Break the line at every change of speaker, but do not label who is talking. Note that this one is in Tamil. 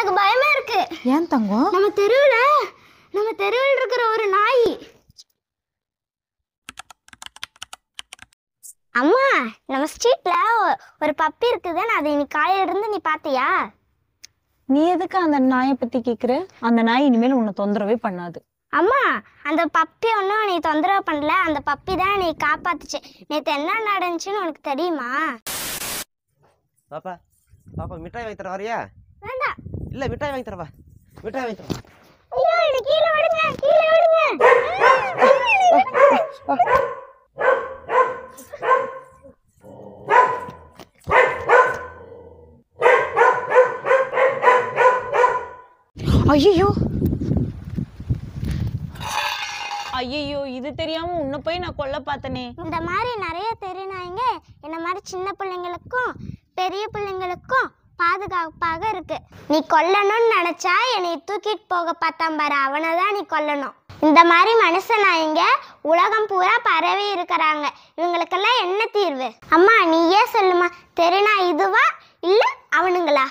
எனக்கு பயமா இருக்கு.
ஏன் தங்கம்?
நம்ம தெருவில் இருக்கிற ஒரு நாய். அம்மா, நம்ம ஸ்ட்ரீட்ல ஒரு பப்பி இருக்குது. அது இன்னைக்கு காலையில இருந்து நீ பாத்தியா?
நீ எதுக்கு அந்த நாயை பத்தி கேக்குற? அந்த நாய் இனிமேல் உன்னை தொந்தரவே பண்ணாது.
அம்மா, அந்த பப்பி ஒன்றும் நீ தொந்தரவு பண்ணல. அந்த பப்பி தான் நீ காப்பாத்துச்சு. நேற்று என்ன நடந்துச்சுன்னு உனக்கு தெரியுமா?
பாப்பா பாப்பா மிட்டாய் வாங்கி தர வரியா?
வேண்டாம்.
இல்ல மிட்டாய் வாங்கி தரவா? மிட்டாய் வாங்கி தரவா?
ஐயோ, என்ன கீழே விடுங்க, கீழே விடுங்க.
ஐயோ ஐயோ, இது தெரியாம உன்னை போய் நான் கொல்ல பார்த்தனே.
இந்த மாதிரி நிறைய தெரியனாங்க. என்ன மாதிரி சின்ன பிள்ளைங்களுக்கும் பெரிய பிள்ளைங்களுக்கும் பாதுகாப்பாக இருக்கு. நீ கொல்லணும்னு நினைச்சா என்னை தூக்கிட்டு போக பார்த்தான் பாரு, அவனை தான் நீ கொல்லணும். இந்த மாதிரி மனுஷனாயிங்க உலகம் பூரா பரவி இருக்கிறாங்க. இவங்களுக்கெல்லாம் என்ன தீர்வு? அம்மா, நீயே சொல்லுமா, தெரினா இதுவா இல்ல அவனுங்களா?